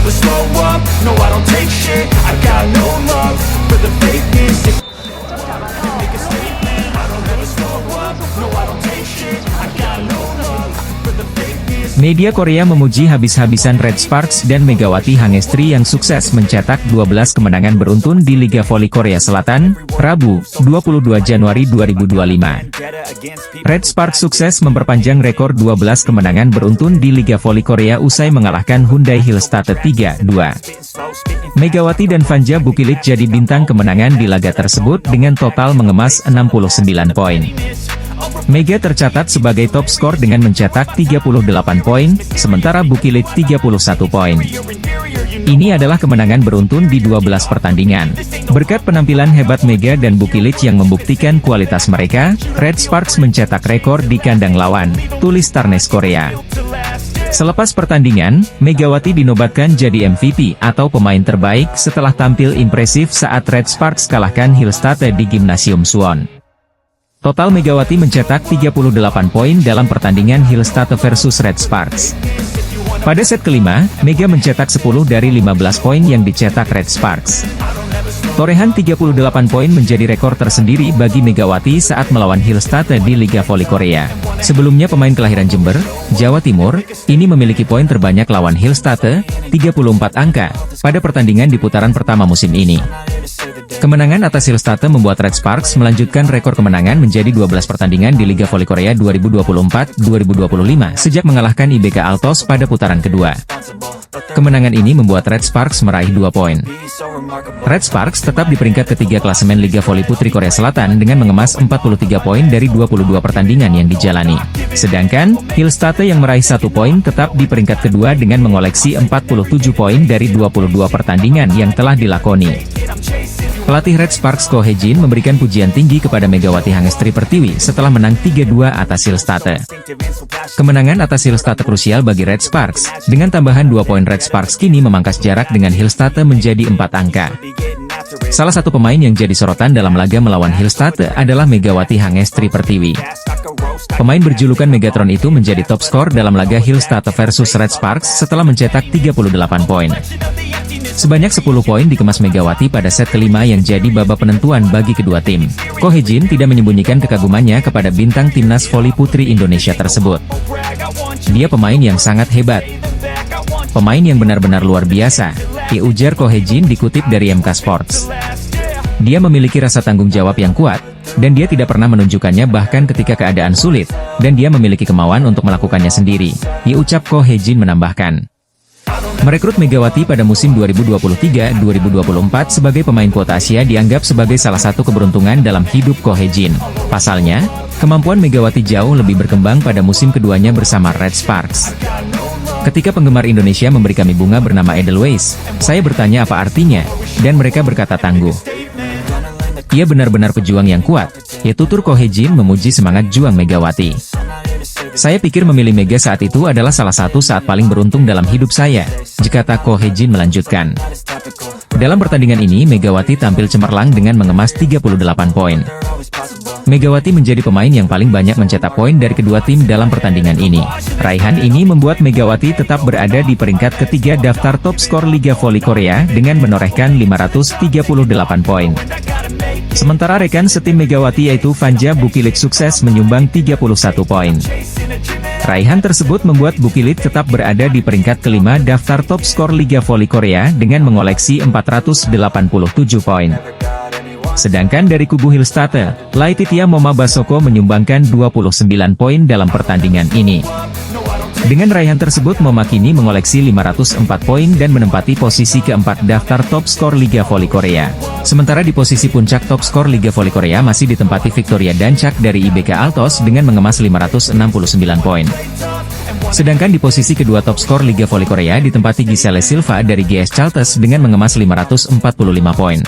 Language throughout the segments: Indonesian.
never slow up, no I don't take shit. I got no love for the fakeness. Make a statement, I don't ever slow up, no I don't take shit. I got no love for the fakeness. Media Korea memuji habis-habisan Red Sparks dan Megawati Hangestri yang sukses mencetak 12 kemenangan beruntun di Liga Voli Korea Selatan, Rabu, 22 Januari 2025. Red Sparks sukses memperpanjang rekor 12 kemenangan beruntun di Liga Voli Korea usai mengalahkan Hyundai Hillstate 3-2. Megawati dan Vanja Bukilit jadi bintang kemenangan di laga tersebut dengan total mengemas 69 poin. Mega tercatat sebagai top skor dengan mencetak 38 poin, sementara Bukilit 31 poin. Ini adalah kemenangan beruntun di 12 pertandingan. Berkat penampilan hebat Mega dan Bukilit yang membuktikan kualitas mereka, Red Sparks mencetak rekor di kandang lawan, tulis Starnes Korea. Selepas pertandingan, Megawati dinobatkan jadi MVP atau pemain terbaik setelah tampil impresif saat Red Sparks kalahkan Hillstate di Gimnasium Suwon. Total Megawati mencetak 38 poin dalam pertandingan Hillstate versus Red Sparks. Pada set kelima, Mega mencetak 10 dari 15 poin yang dicetak Red Sparks. Torehan 38 poin menjadi rekor tersendiri bagi Megawati saat melawan Hillstate di Liga Voli Korea. Sebelumnya pemain kelahiran Jember, Jawa Timur, ini memiliki poin terbanyak lawan Hillstate, 34 angka, pada pertandingan di putaran pertama musim ini. Kemenangan atas Hillstate membuat Red Sparks melanjutkan rekor kemenangan menjadi 12 pertandingan di Liga Voli Korea 2024-2025 sejak mengalahkan IBK Altos pada putaran kedua. Kemenangan ini membuat Red Sparks meraih 2 poin. Red Sparks tetap di peringkat ketiga klasemen Liga Voli Putri Korea Selatan dengan mengemas 43 poin dari 22 pertandingan yang dijalani. Sedangkan, Hillstate yang meraih 1 poin tetap di peringkat kedua dengan mengoleksi 47 poin dari 22 pertandingan yang telah dilakoni. Pelatih Red Sparks Ko Hye-jin memberikan pujian tinggi kepada Megawati Hangestri Pertiwi setelah menang 3-2 atas Hillstate. Kemenangan atas Hillstate krusial bagi Red Sparks, dengan tambahan 2 poin Red Sparks kini memangkas jarak dengan Hillstate menjadi 4 angka. Salah satu pemain yang jadi sorotan dalam laga melawan Hillstate adalah Megawati Hangestri Pertiwi. Pemain berjulukan Megatron itu menjadi top skor dalam laga Hillstate versus Red Sparks setelah mencetak 38 poin. Sebanyak 10 poin dikemas Megawati pada set kelima yang jadi babak penentuan bagi kedua tim. Ko Hye-jin tidak menyembunyikan kekagumannya kepada bintang timnas voli putri Indonesia tersebut. Dia pemain yang sangat hebat. Pemain yang benar-benar luar biasa, ujar Ko Hye-jin dikutip dari MK Sports. Dia memiliki rasa tanggung jawab yang kuat, dan dia tidak pernah menunjukkannya bahkan ketika keadaan sulit, dan dia memiliki kemauan untuk melakukannya sendiri, ucap Ko Hye-jin menambahkan. Merekrut Megawati pada musim 2023-2024 sebagai pemain kuota Asia dianggap sebagai salah satu keberuntungan dalam hidup Ko Hye-jin. Pasalnya, kemampuan Megawati jauh lebih berkembang pada musim keduanya bersama Red Sparks. Ketika penggemar Indonesia memberi kami bunga bernama Edelweiss, saya bertanya apa artinya, dan mereka berkata tangguh. Ia benar-benar pejuang yang kuat, tutur Ko Hye-jin memuji semangat juang Megawati. Saya pikir memilih Mega saat itu adalah salah satu saat paling beruntung dalam hidup saya, kata Ko Hye-jin melanjutkan. Dalam pertandingan ini Megawati tampil cemerlang dengan mengemas 38 poin. Megawati menjadi pemain yang paling banyak mencetak poin dari kedua tim dalam pertandingan ini. Raihan ini membuat Megawati tetap berada di peringkat ketiga daftar top skor Liga Voli Korea dengan menorehkan 538 poin. Sementara rekan setim Megawati yaitu Vanja Bukilit sukses menyumbang 31 poin. Raihan tersebut membuat Bukilit tetap berada di peringkat kelima daftar top skor Liga Voli Korea dengan mengoleksi 487 poin. Sedangkan dari kubu Hillstate, Laetitia Moma Basoko menyumbangkan 29 poin dalam pertandingan ini. Dengan raihan tersebut Moma kini mengoleksi 504 poin dan menempati posisi keempat daftar top skor Liga Voli Korea. Sementara di posisi puncak top skor Liga Voli Korea masih ditempati Victoria Dancak dari IBK Altos dengan mengemas 569 poin. Sedangkan di posisi kedua top skor Liga Voli Korea ditempati Giselle Silva dari GS Chalters dengan mengemas 545 poin.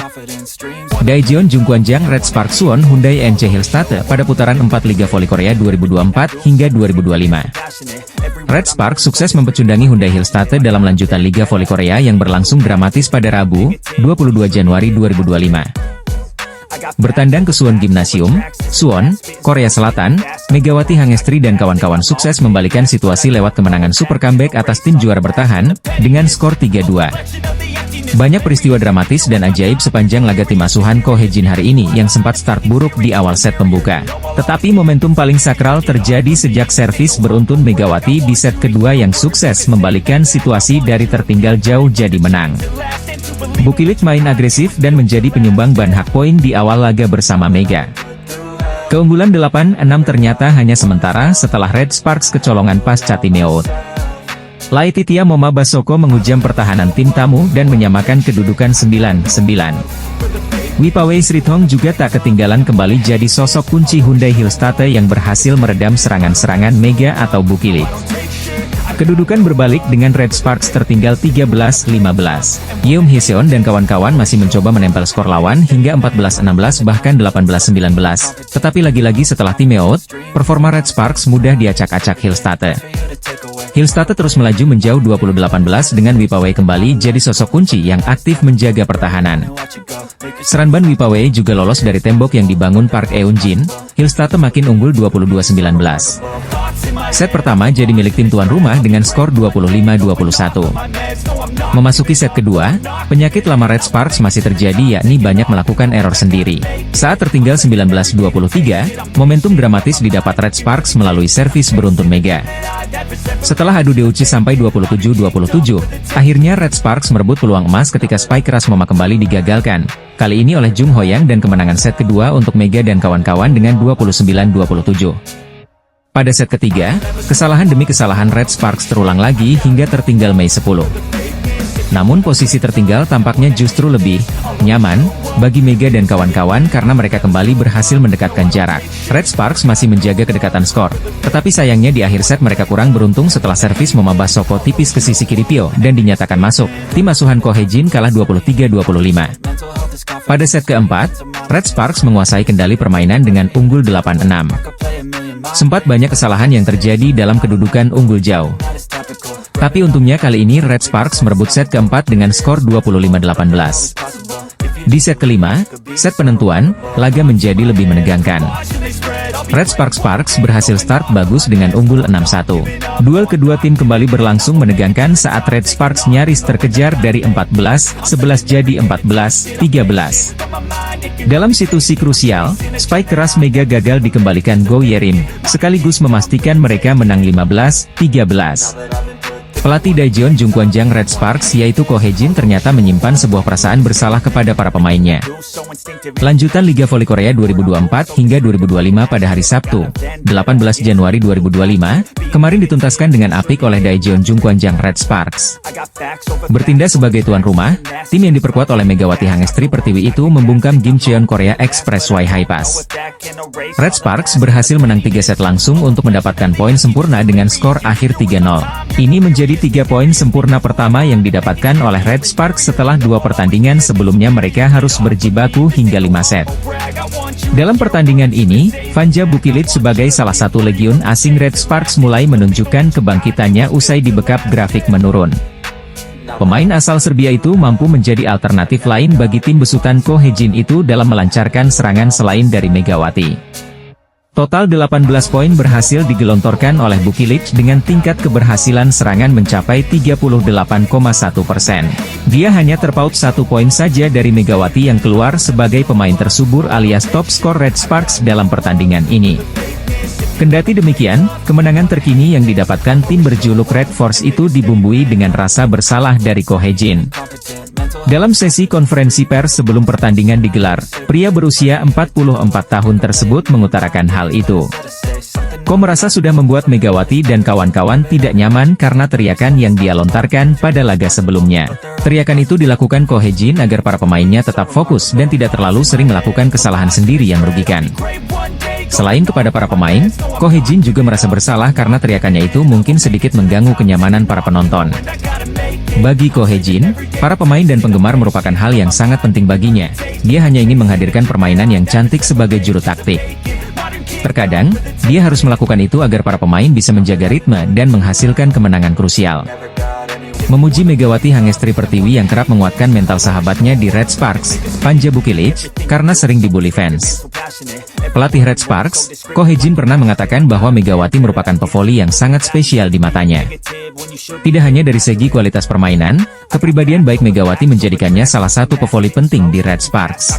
Daejeon Jungkwanjang Red Sparks Suwon Hyundai NC Hillstate pada putaran 4 Liga Voli Korea 2024 hingga 2025. Red Sparks sukses mempecundangi Hyundai Hillstate dalam lanjutan Liga Voli Korea yang berlangsung dramatis pada Rabu, 22 Januari 2025. Bertandang ke Suwon Gymnasium, Suwon, Korea Selatan, Megawati Hangestri dan kawan-kawan sukses membalikan situasi lewat kemenangan super comeback atas tim juara bertahan, dengan skor 3-2. Banyak peristiwa dramatis dan ajaib sepanjang laga tim asuhan Ko Hye-jin hari ini yang sempat start buruk di awal set pembuka. Tetapi momentum paling sakral terjadi sejak servis beruntun Megawati di set kedua yang sukses membalikkan situasi dari tertinggal jauh jadi menang. Bukilit main agresif dan menjadi penyumbang ban hak poin di awal laga bersama Mega. Keunggulan 8-6 ternyata hanya sementara setelah Red Sparks kecolongan pasca timeout. Laetitia Moma Basoko menghujam pertahanan tim tamu dan menyamakan kedudukan 9-9. Wipawei Srithong juga tak ketinggalan kembali jadi sosok kunci Hyundai Hillstate yang berhasil meredam serangan-serangan Mega atau Bukilit. Kedudukan berbalik dengan Red Sparks tertinggal 13-15. Yeom Hyeseon dan kawan-kawan masih mencoba menempel skor lawan hingga 14-16 bahkan 18-19. Tetapi lagi-lagi setelah timeout, performa Red Sparks mudah diacak-acak Hillstate. Hillstate terus melaju menjauh 20-18 dengan Wipawei kembali jadi sosok kunci yang aktif menjaga pertahanan. Seranban Wipawei juga lolos dari tembok yang dibangun Park Eun-jin. Hillstate makin unggul 22-19. Set pertama jadi milik tim tuan rumah dengan skor 25-21. Memasuki set kedua, penyakit lama Red Sparks masih terjadi yakni banyak melakukan error sendiri. Saat tertinggal 19-23, momentum dramatis didapat Red Sparks melalui servis beruntun Mega. Setelah adu deuci sampai 27-27, akhirnya Red Sparks merebut peluang emas ketika spike keras Moma kembali digagalkan. Kali ini oleh Jung Hoyang dan kemenangan set kedua untuk Mega dan kawan-kawan dengan 29-27. Pada set ketiga, kesalahan demi kesalahan Red Sparks terulang lagi hingga tertinggal Mei 10. Namun posisi tertinggal tampaknya justru lebih nyaman bagi Mega dan kawan-kawan karena mereka kembali berhasil mendekatkan jarak. Red Sparks masih menjaga kedekatan skor, tetapi sayangnya di akhir set mereka kurang beruntung setelah servis Moma Basoko tipis ke sisi kiri Pyo dan dinyatakan masuk. Tim asuhan Ko Hye-jin kalah 23-25. Pada set keempat, Red Sparks menguasai kendali permainan dengan unggul 8-6. Sempat banyak kesalahan yang terjadi dalam kedudukan unggul jauh. Tapi untungnya kali ini Red Sparks merebut set keempat dengan skor 25-18. Di set kelima, set penentuan, laga menjadi lebih menegangkan. Red Sparks berhasil start bagus dengan unggul 6-1. Duel kedua tim kembali berlangsung menegangkan saat Red Sparks nyaris terkejar dari 14-11 jadi 14-13. Dalam situasi krusial, spike keras Mega gagal dikembalikan Go Yerim, sekaligus memastikan mereka menang 15-13. Pelatih Daejeon Jungkwanjang Red Sparks yaitu Ko Hye-jin ternyata menyimpan sebuah perasaan bersalah kepada para pemainnya. Lanjutan Liga Voli Korea 2024 hingga 2025 pada hari Sabtu, 18 Januari 2025, kemarin dituntaskan dengan apik oleh Daejeon Jungkwanjang Red Sparks. Bertindak sebagai tuan rumah, tim yang diperkuat oleh Megawati Hangestri Pertiwi itu membungkam Gimcheon Korea Expressway High Pass. Red Sparks berhasil menang 3 set langsung untuk mendapatkan poin sempurna dengan skor akhir 3-0. Ini menjadi 3 poin sempurna pertama yang didapatkan oleh Red Sparks setelah 2 pertandingan sebelumnya mereka harus berjibaku hingga 5 set. Dalam pertandingan ini, Vanja Bukilit sebagai salah satu legiun asing Red Sparks mulai menunjukkan kebangkitannya usai dibekap grafik menurun. Pemain asal Serbia itu mampu menjadi alternatif lain bagi tim besutan Ko Hye-jin itu dalam melancarkan serangan selain dari Megawati. Total 18 poin berhasil digelontorkan oleh Bukilit dengan tingkat keberhasilan serangan mencapai 38,1%. Dia hanya terpaut 1 poin saja dari Megawati yang keluar sebagai pemain tersubur alias top skor Red Sparks dalam pertandingan ini. Kendati demikian, kemenangan terkini yang didapatkan tim berjuluk Red Force itu dibumbui dengan rasa bersalah dari Ko Hye-jin. Dalam sesi konferensi pers sebelum pertandingan digelar, pria berusia 44 tahun tersebut mengutarakan hal itu. Ko merasa sudah membuat Megawati dan kawan-kawan tidak nyaman karena teriakan yang dia lontarkan pada laga sebelumnya. Teriakan itu dilakukan Ko Hye-jin agar para pemainnya tetap fokus dan tidak terlalu sering melakukan kesalahan sendiri yang merugikan. Selain kepada para pemain, Ko Hye-jin juga merasa bersalah karena teriakannya itu mungkin sedikit mengganggu kenyamanan para penonton. Bagi Ko Hye-jin, para pemain dan penggemar merupakan hal yang sangat penting baginya. Dia hanya ingin menghadirkan permainan yang cantik sebagai juru taktik. Terkadang, dia harus melakukan itu agar para pemain bisa menjaga ritme dan menghasilkan kemenangan krusial. Memuji Megawati Hangestri Pertiwi yang kerap menguatkan mental sahabatnya di Red Sparks, Fanja Bukilic, karena sering dibully fans. Pelatih Red Sparks, Ko Hee-jin pernah mengatakan bahwa Megawati merupakan pevoli yang sangat spesial di matanya. Tidak hanya dari segi kualitas permainan, kepribadian baik Megawati menjadikannya salah satu pevoli penting di Red Sparks.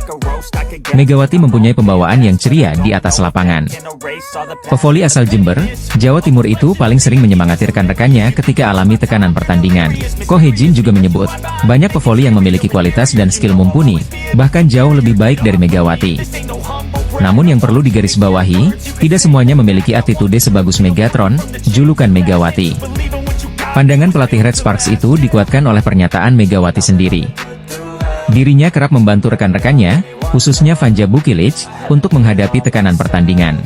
Megawati mempunyai pembawaan yang ceria di atas lapangan. Pevoli asal Jember, Jawa Timur itu paling sering menyemangati rekan-rekannya ketika alami tekanan pertandingan. Ko Hee-jin juga menyebut, banyak pevoli yang memiliki kualitas dan skill mumpuni, bahkan jauh lebih baik dari Megawati. Namun yang perlu digarisbawahi, tidak semuanya memiliki attitude sebagus Megatron, julukan Megawati. Pandangan pelatih Red Sparks itu dikuatkan oleh pernyataan Megawati sendiri. Dirinya kerap membantu rekan-rekannya, khususnya Fanja Bukilic, untuk menghadapi tekanan pertandingan.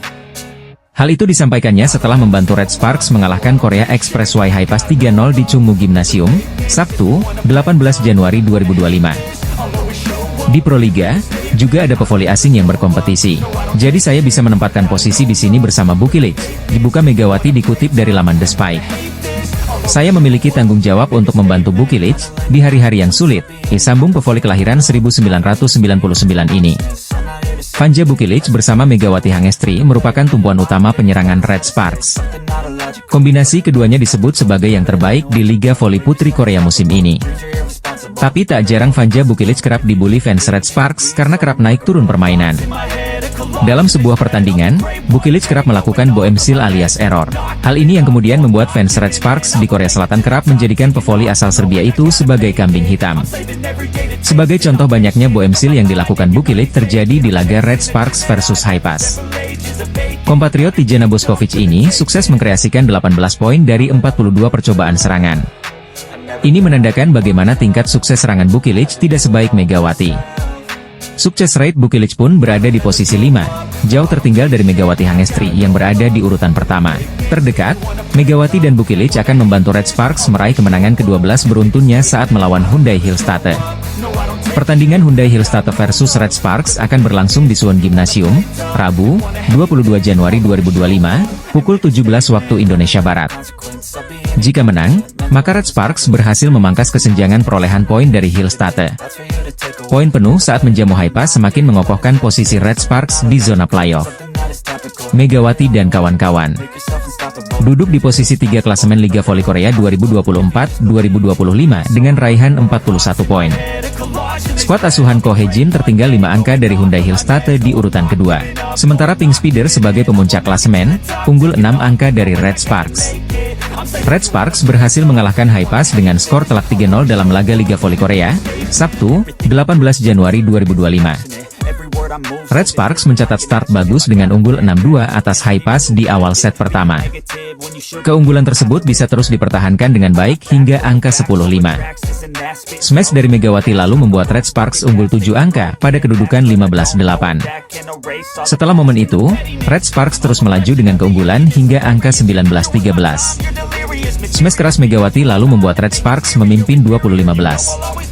Hal itu disampaikannya setelah membantu Red Sparks mengalahkan Korea Express Haepas 3-0 di Chungmu Gymnasium, Sabtu, 18 Januari 2025. Di Proliga, juga ada pevoli asing yang berkompetisi. Jadi saya bisa menempatkan posisi di sini bersama Bukilic, dibuka Megawati dikutip dari laman The Spike. Saya memiliki tanggung jawab untuk membantu Bukilic di hari-hari yang sulit, sambung pevoli kelahiran 1999 ini. Fanja Bukilic bersama Megawati Hangestri merupakan tumpuan utama penyerangan Red Sparks. Kombinasi keduanya disebut sebagai yang terbaik di Liga Voli Putri Korea musim ini. Tapi tak jarang Fanja Bukilic kerap dibully fans Red Sparks karena kerap naik turun permainan. Dalam sebuah pertandingan, Bukilic kerap melakukan boemsil alias error. Hal ini yang kemudian membuat fans Red Sparks di Korea Selatan kerap menjadikan pevoli asal Serbia itu sebagai kambing hitam. Sebagai contoh banyaknya boemsil yang dilakukan Bukilic terjadi di laga Red Sparks versus Haepas. Kompatriot Tijana Boskovic ini sukses mengkreasikan 18 poin dari 42 percobaan serangan. Ini menandakan bagaimana tingkat sukses serangan Bukilic tidak sebaik Megawati. Sukses rate Bukilic pun berada di posisi 5, jauh tertinggal dari Megawati Hangestri yang berada di urutan pertama. Terdekat, Megawati dan Bukilic akan membantu Red Sparks meraih kemenangan ke-12 beruntunnya saat melawan Hyundai Hillstatte. Pertandingan Hyundai Hillstatte versus Red Sparks akan berlangsung di Suwon Gymnasium, Rabu, 22 Januari 2025, pukul 17 waktu Indonesia Barat. Jika menang, maka Red Sparks berhasil memangkas kesenjangan perolehan poin dari Hillstatte. Poin penuh saat menjamu Haepas semakin mengokohkan posisi Red Sparks di zona playoff. Megawati dan kawan-kawan duduk di posisi 3 klasemen Liga Voli Korea 2024-2025 dengan raihan 41 poin. Skuad asuhan Ko Hee-jin tertinggal 5 angka dari Hyundai Hillstatte di urutan kedua. Sementara Pink Speeder sebagai pemuncak klasemen, unggul 6 angka dari Red Sparks. Red Sparks berhasil mengalahkan Haepas dengan skor telak 3-0 dalam laga Liga Voli Korea, Sabtu, 18 Januari 2025. Red Sparks mencatat start bagus dengan unggul 6-2 atas Haepas di awal set pertama. Keunggulan tersebut bisa terus dipertahankan dengan baik hingga angka 10-5. Smash dari Megawati lalu membuat Red Sparks unggul 7 angka pada kedudukan 15-8. Setelah momen itu, Red Sparks terus melaju dengan keunggulan hingga angka 19-13. Smash keras Megawati lalu membuat Red Sparks memimpin 20-15.